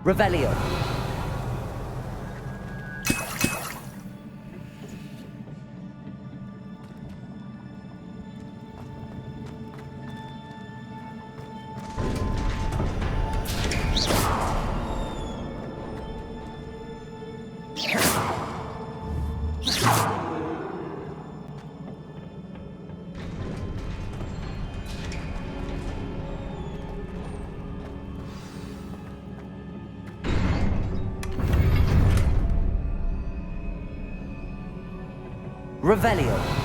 Revelio. Revelio.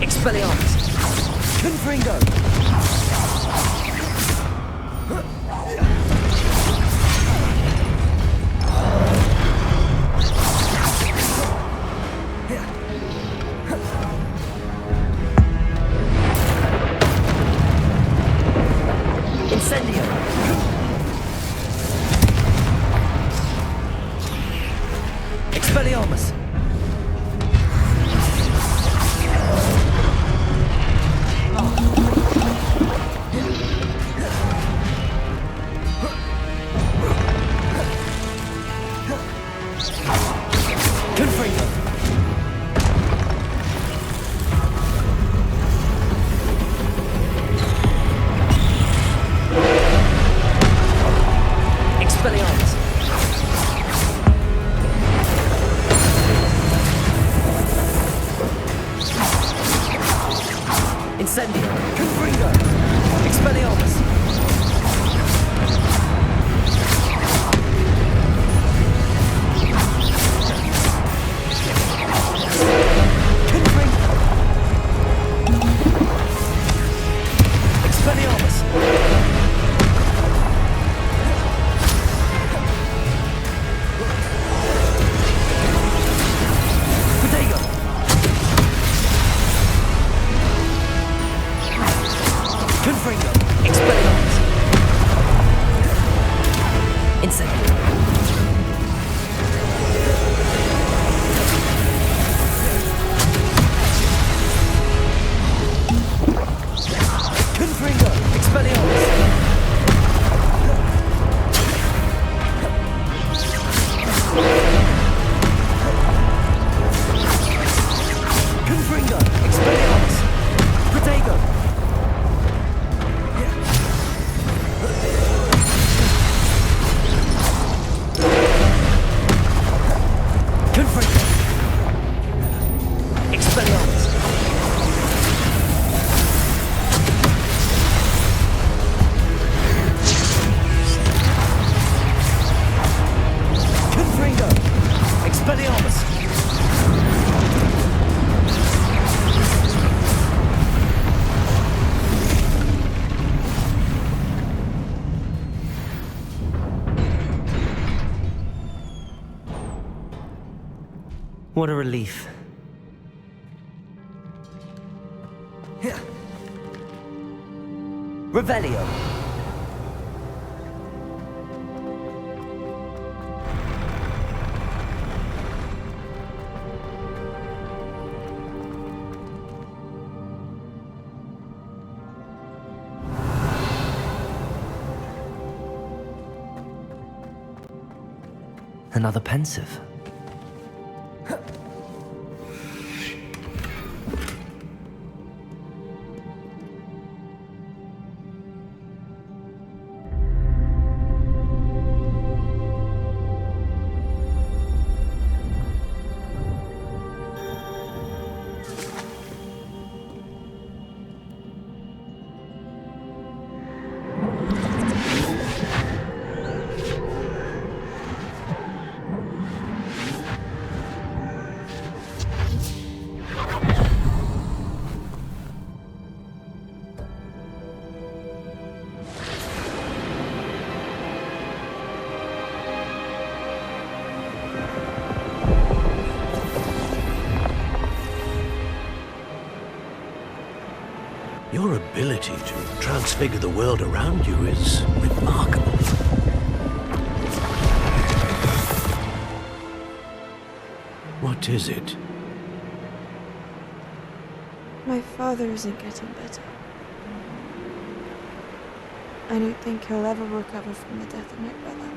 Expelliarmus! Confringo! Incendio! Expelliarmus! Incendio! Confringo! Expelliarmus! Confringo! Expelliarmus! Protego! Confringo! Expelliarmus! Incendio! Confringo! Expelliarmus! Confringo! Expelliarmus! Protego! Confringo! Expelliarmus! Confringo! Expelliarmus! What a relief. Revelio. Another pensive. Your ability to transfigure the world around you is remarkable. What is it? My father isn't getting better. I don't think he'll ever recover from the death of my brother.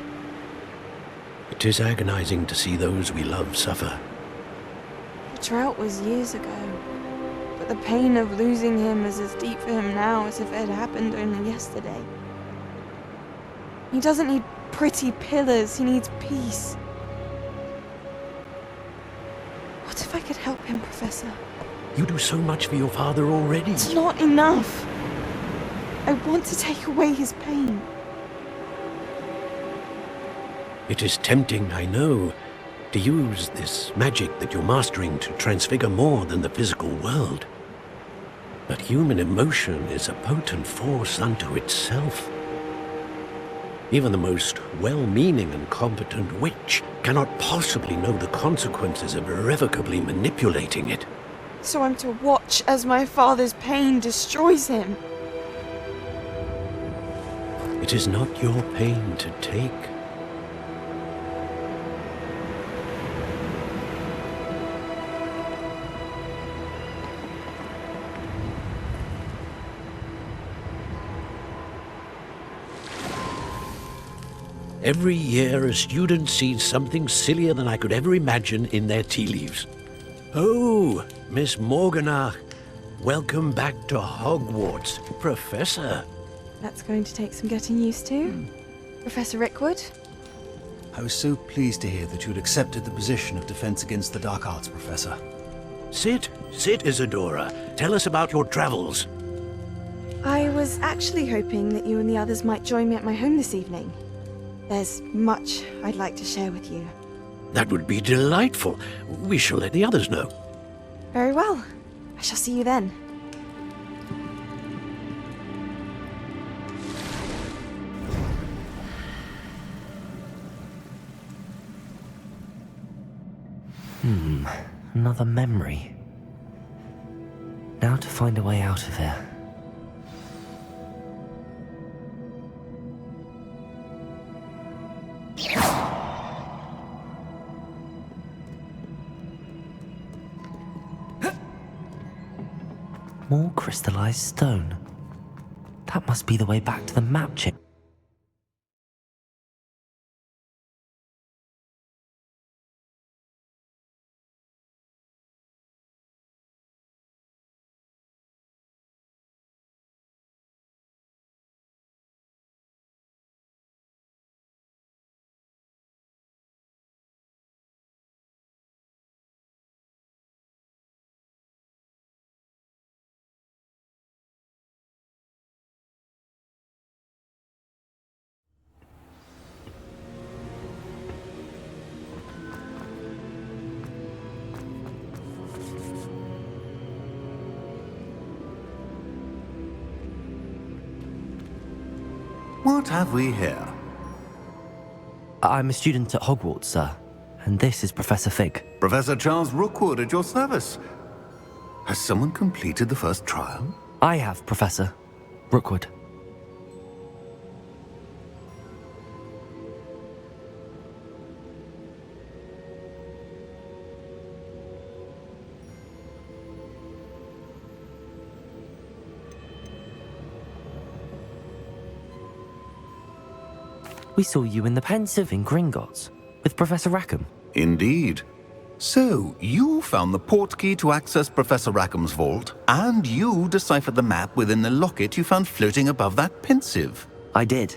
It is agonizing to see those we love suffer. The drought was years ago, but the pain of losing him is as deep for him now as if it had happened only yesterday. He doesn't need pretty pillars, he needs peace. What if I could help him, Professor? You do so much for your father already. It's not enough. I want to take away his pain. It is tempting, I know, to use this magic that you're mastering to transfigure more than the physical world. But human emotion is a potent force unto itself. Even the most well-meaning and competent witch cannot possibly know the consequences of irrevocably manipulating it. So I'm to watch as my father's pain destroys him. It is not your pain to take. Every year, a student sees something sillier than I could ever imagine in their tea leaves. Oh, Miss Morganach, welcome back to Hogwarts, Professor. That's going to take some getting used to. Professor Rickwood? I was so pleased to hear that you'd accepted the position of Defense Against the Dark Arts, Professor. Sit, Isadora. Tell us about your travels. I was actually hoping that you and the others might join me at my home this evening. There's much I'd like to share with you. That would be delightful. We shall let the others know. Very well. I shall see you then. Another memory. Now to find a way out of here. More crystallized stone. That must be the way back to the map chip. What have we here? I'm a student at Hogwarts, sir. And this is Professor Fig. Professor Charles Rookwood at your service. Has someone completed the first trial? I have, Professor Rookwood. We saw you in the pensive in Gringotts. with Professor Rackham. Indeed. So, you found the portkey to access Professor Rackham's vault, and you deciphered the map within the locket you found floating above that pensive. I did.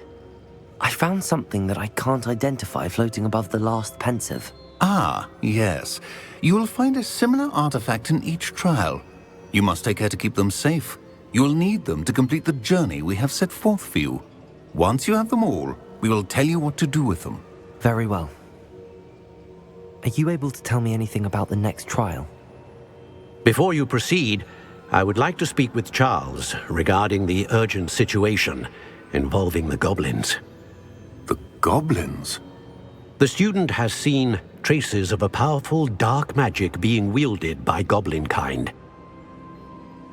I found something that I can't identify floating above the last pensive. Ah, yes. You will find a similar artifact in each trial. You must take care to keep them safe. You will need them to complete the journey we have set forth for you. Once you have them all, we will tell you what to do with them. Very well. Are you able to tell me anything about the next trial? Before you proceed, I would like to speak with Charles regarding the urgent situation involving the goblins. The goblins? The student has seen traces of a powerful dark magic being wielded by goblin kind.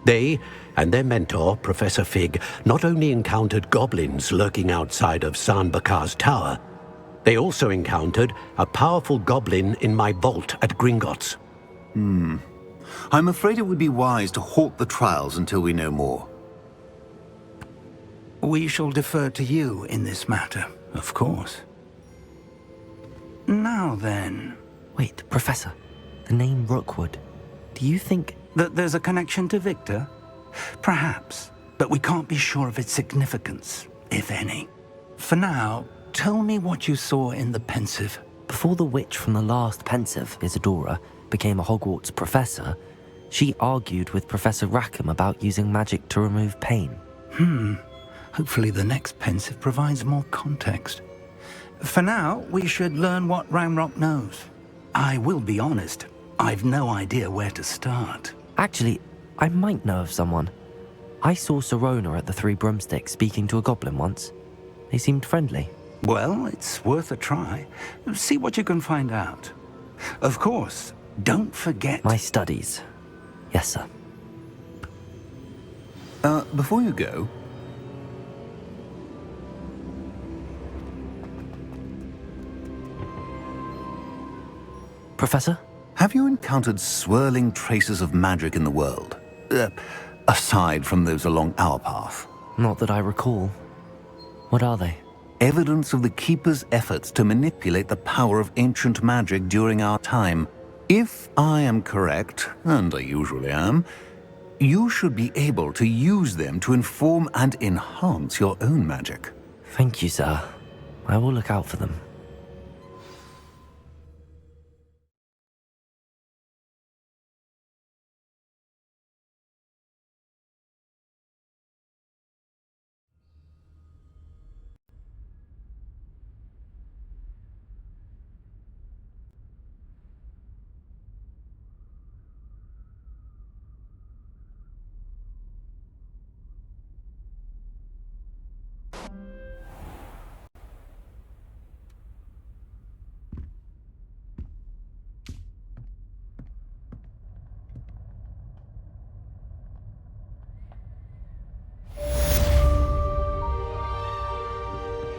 They and their mentor, Professor Fig, not only encountered goblins lurking outside of San Bakar's tower, they also encountered a powerful goblin in my vault at Gringotts. I'm afraid it would be wise to halt the trials until we know more. We shall defer to you in this matter, of course. Now then... Wait, Professor. The name Rookwood. Do you think... that there's a connection to Victor? Perhaps, but we can't be sure of its significance, if any. For now, tell me what you saw in the pensive. Before the witch from the last pensive, Isadora, became a Hogwarts professor, she argued with Professor Rackham about using magic to remove pain. Hopefully the next pensive provides more context. For now, we should learn what Ramrock knows. I will be honest, I've no idea where to start. Actually, I might know of someone. I saw Sirona at the Three Broomsticks speaking to a goblin once. They seemed friendly. Well, it's worth a try. See what you can find out. Of course, don't forget... My studies. Yes, sir. Before you go... Professor? Have you encountered swirling traces of magic in the world? Aside from those along our path? Not that I recall. What are they? Evidence of the Keeper's efforts to manipulate the power of ancient magic during our time. If I am correct, and I usually am, you should be able to use them to inform and enhance your own magic. Thank you, sir. I will look out for them.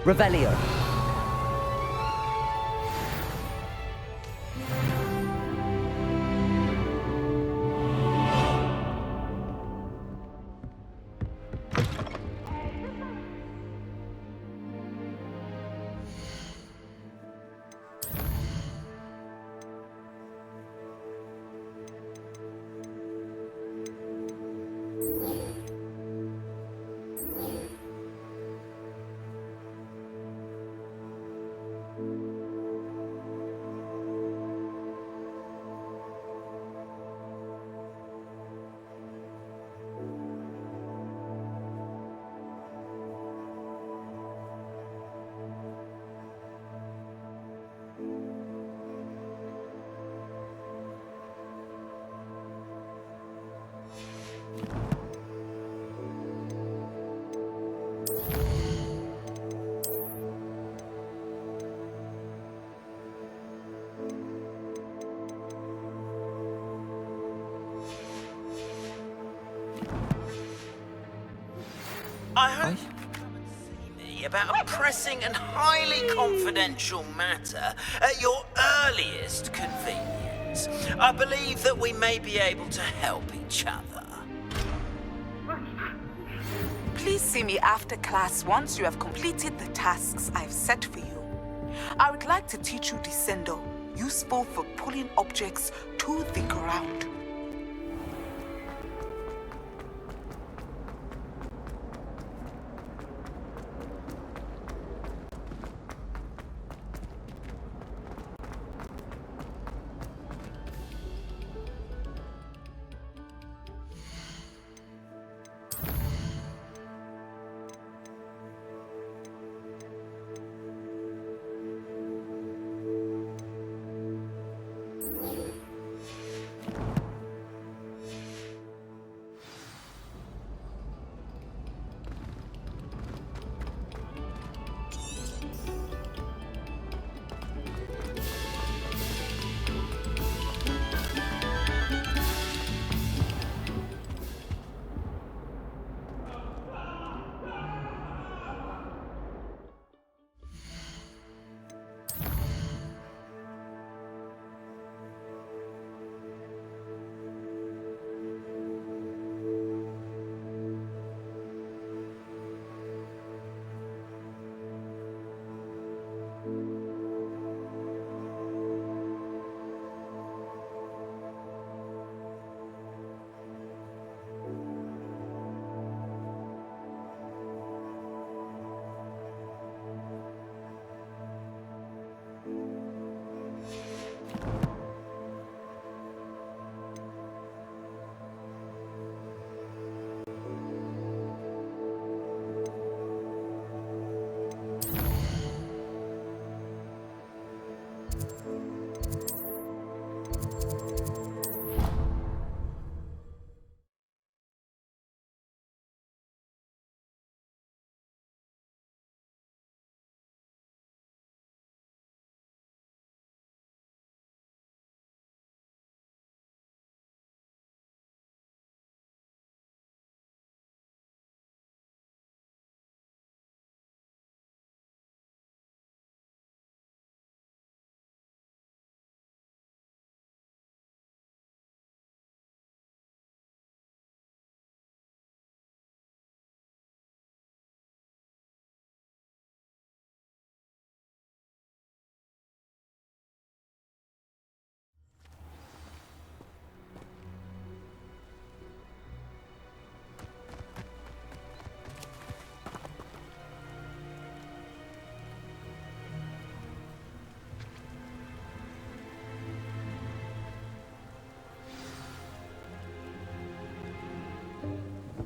Revelio. I hope you can come and see me about a pressing and highly confidential matter at your earliest convenience. I believe that we may be able to help each other. Please see me after class once you have completed the tasks I've set for you. I would like to teach you Descendo, useful for pulling objects to the ground.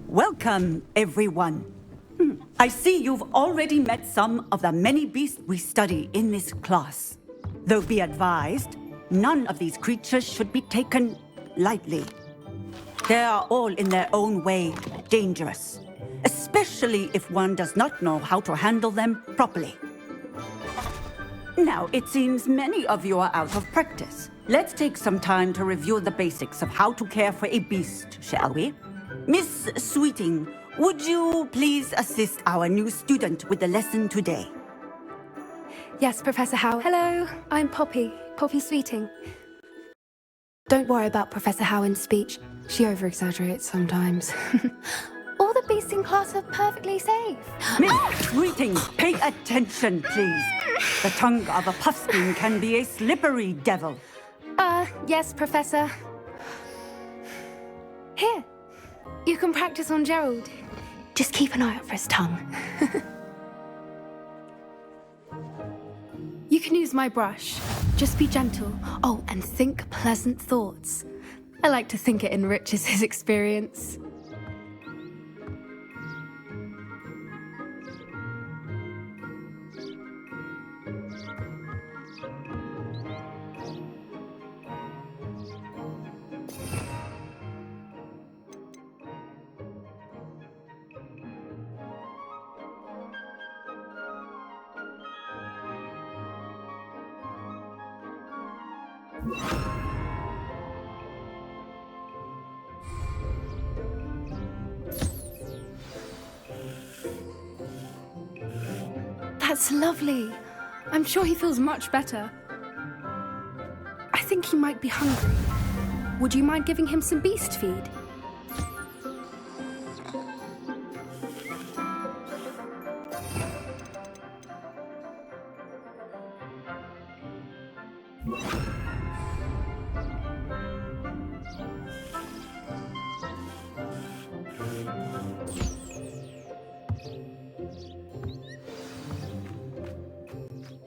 Welcome, everyone. I see you've already met some of the many beasts we study in this class. Though be advised, none of these creatures should be taken lightly. They are all in their own way dangerous, especially if one does not know how to handle them properly. Now, it seems many of you are out of practice. Let's take some time to review the basics of how to care for a beast, shall we? Miss Sweeting, would you please assist our new student with the lesson today? Yes, Professor Howe. Hello, I'm Poppy Sweeting. Don't worry about Professor Howen's speech. She over-exaggerates sometimes. All the beasts in class are perfectly safe. Miss Sweeting, pay attention, please. The tongue of a puffskein can be a slippery devil. Yes, Professor. Here, you can practice on Gerald. Just keep an eye out for his tongue. You can use my brush. Just be gentle. Oh, and think pleasant thoughts. I like to think it enriches his experience. That's lovely. I'm sure he feels much better. I think he might be hungry. Would you mind giving him some beast feed?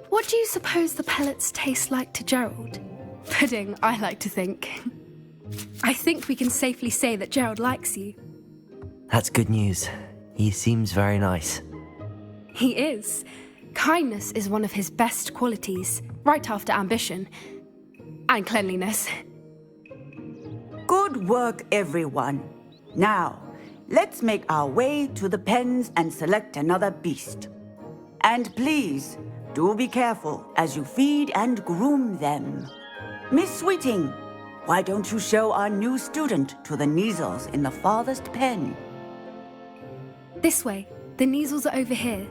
What do you suppose the pellets taste like to Gerald? Pudding, I like to think. I think we can safely say that Gerald likes you. That's good news. He seems very nice. He is. Kindness is one of his best qualities, right after ambition. And cleanliness. Good work, everyone. Now, let's make our way to the pens and select another beast. And please, do be careful as you feed and groom them. Miss Sweeting, why don't you show our new student to the Kneazles in the farthest pen? This way. The Kneazles are over here.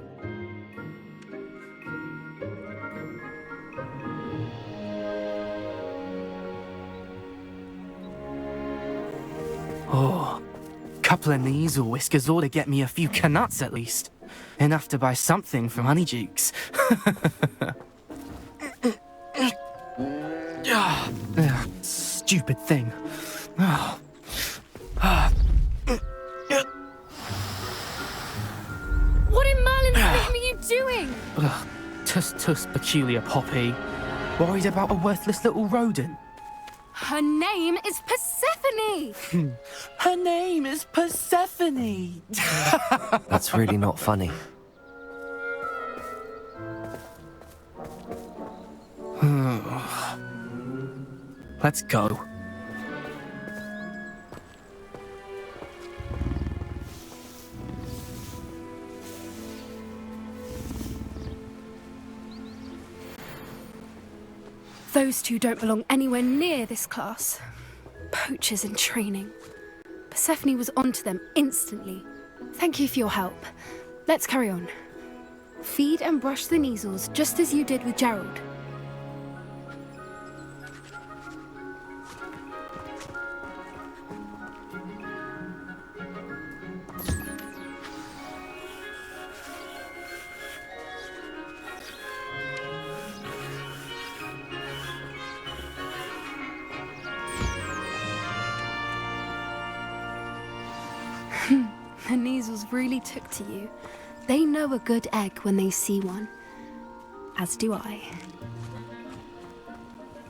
Oh, couple of Kneazle whiskers ought to get me a few canuts at least. Enough to buy something from Honeydukes. Stupid thing. Oh. What in Merlin's name are you doing? Tuss, peculiar Poppy. Worried about a worthless little rodent. Her name is Persephone! Her name is Persephone! That's really not funny. Let's go. Those two don't belong anywhere near this class. Poachers in training. Persephone was onto them instantly. Thank you for your help. Let's carry on. Feed and brush the Kneazles just as you did with Gerald. The Kneazles really took to you. They know a good egg when they see one. As do I.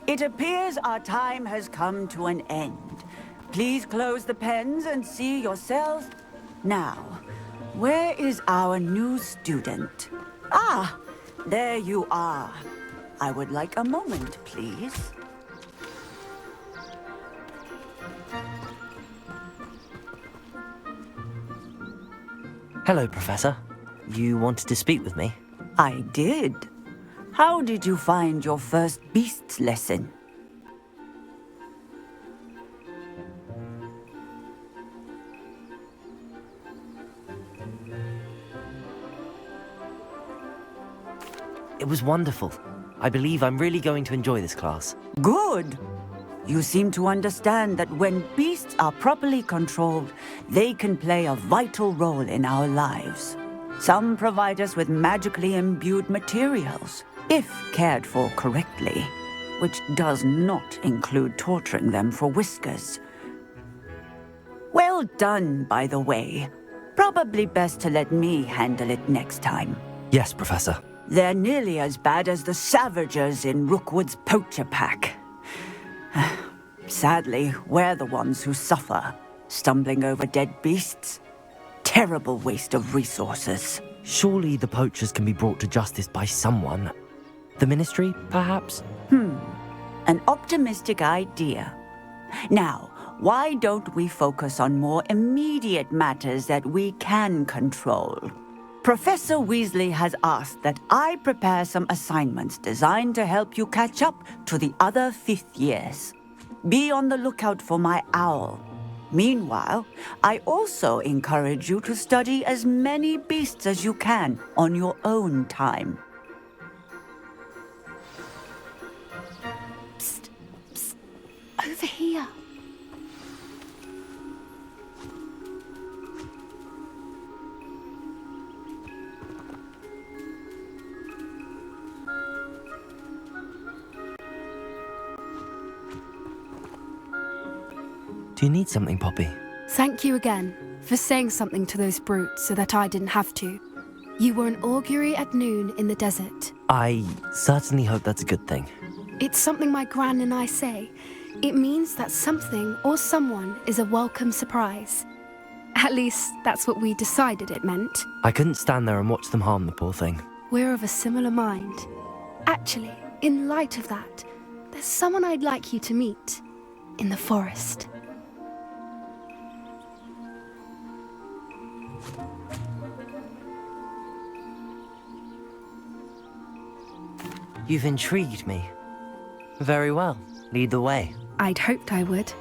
It appears our time has come to an end. Please close the pens and see yourselves. Now, where is our new student? Ah, there you are. I would like a moment, please. Hello, Professor. You wanted to speak with me? I did. How did you find your first beasts lesson? It was wonderful. I believe I'm really going to enjoy this class. Good. You seem to understand that when beasts are properly controlled, they can play a vital role in our lives. Some provide us with magically imbued materials, if cared for correctly, which does not include torturing them for whiskers. Well done, by the way. Probably best to let me handle it next time. Yes, Professor. They're nearly as bad as the Savagers in Rookwood's poacher pack. Sadly, we're the ones who suffer, stumbling over dead beasts. Terrible waste of resources. Surely the poachers can be brought to justice by someone. The Ministry, perhaps? An optimistic idea. Now, why don't we focus on more immediate matters that we can control? Professor Weasley has asked that I prepare some assignments designed to help you catch up to the other fifth years. Be on the lookout for my owl. Meanwhile, I also encourage you to study as many beasts as you can on your own time. Psst, psst. Over here. Do you need something, Poppy? Thank you again for saying something to those brutes so that I didn't have to. You were an augury at noon in the desert. I certainly hope that's a good thing. It's something my gran and I say. It means that something or someone is a welcome surprise. At least, that's what we decided it meant. I couldn't stand there and watch them harm the poor thing. We're of a similar mind. Actually, in light of that, there's someone I'd like you to meet in the forest. You've intrigued me. Very well. Lead the way. I'd hoped I would.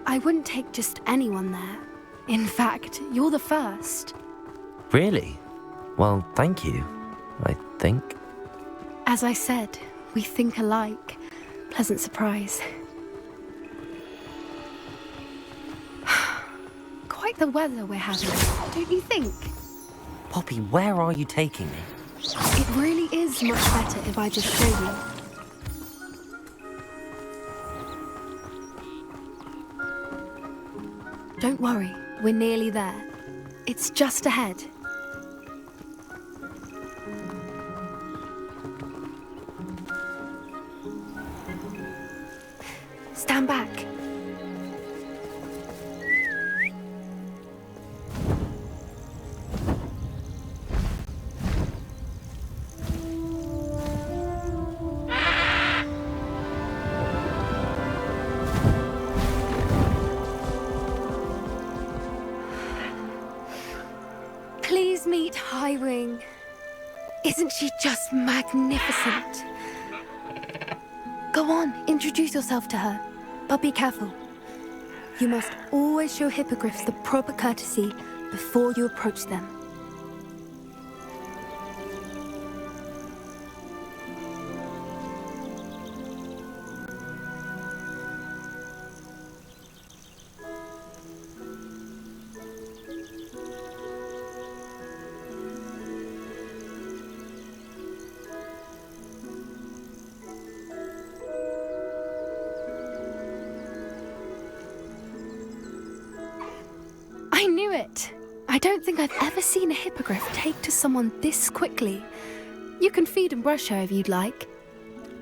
I wouldn't take just anyone there. In fact, you're the first. Really? Well, thank you, I think. As I said, we think alike. Pleasant surprise. Quite the weather we're having, don't you think? Poppy, where are you taking me? It really is much better if I just show you. Don't worry, we're nearly there. It's just ahead. Stand back. Please meet Highwing. Isn't she just magnificent? Go on, introduce yourself to her. But be careful. You must always show hippogriffs the proper courtesy before you approach them. I knew it! I don't think I've ever seen a hippogriff take to someone this quickly. You can feed and brush her if you'd like.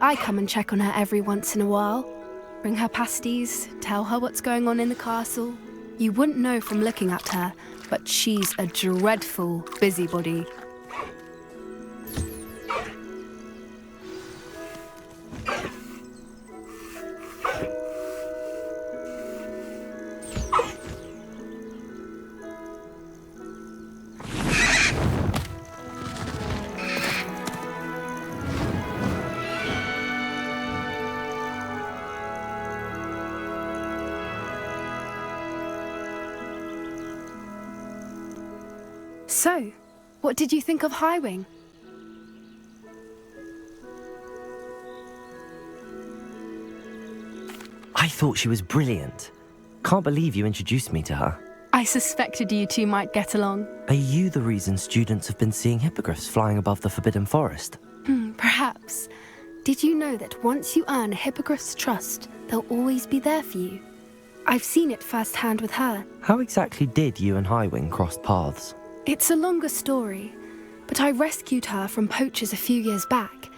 I come and check on her every once in a while. Bring her pasties, tell her what's going on in the castle. You wouldn't know from looking at her, but she's a dreadful busybody. So, what did you think of Highwing? I thought she was brilliant. Can't believe you introduced me to her. I suspected you two might get along. Are you the reason students have been seeing hippogriffs flying above the Forbidden Forest? Perhaps. Did you know that once you earn a hippogriff's trust, they'll always be there for you? I've seen it firsthand with her. How exactly did you and Highwing cross paths? It's a longer story, but I rescued her from poachers a few years back.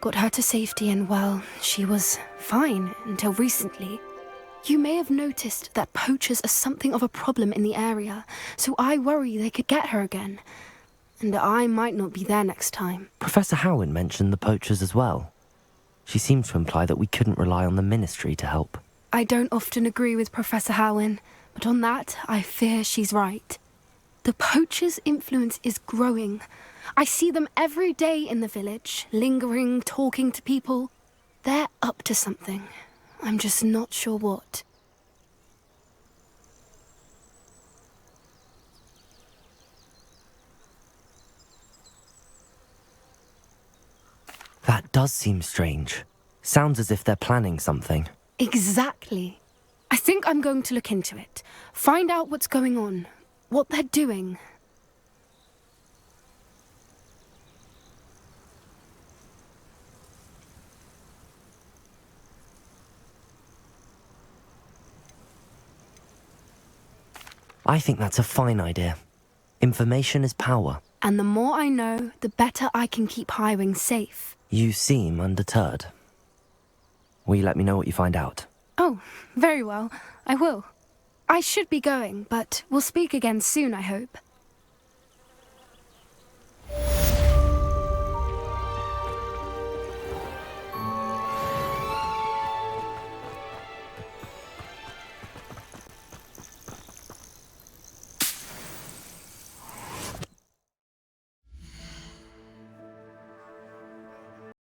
Got her to safety and, well, she was fine until recently. You may have noticed that poachers are something of a problem in the area, so I worry they could get her again. And I might not be there next time. Professor Howin mentioned the poachers as well. She seemed to imply that we couldn't rely on the ministry to help. I don't often agree with Professor Howin, but on that, I fear she's right. The poachers' influence is growing. I see them every day in the village, lingering, talking to people. They're up to something. I'm just not sure what. That does seem strange. Sounds as if they're planning something. Exactly. I think I'm going to look into it. Find out what's going on. What they're doing. I think that's a fine idea. Information is power. And the more I know, the better I can keep Highwing safe. You seem undeterred. Will you let me know what you find out? Oh, very well. I will. I should be going, but we'll speak again soon, I hope.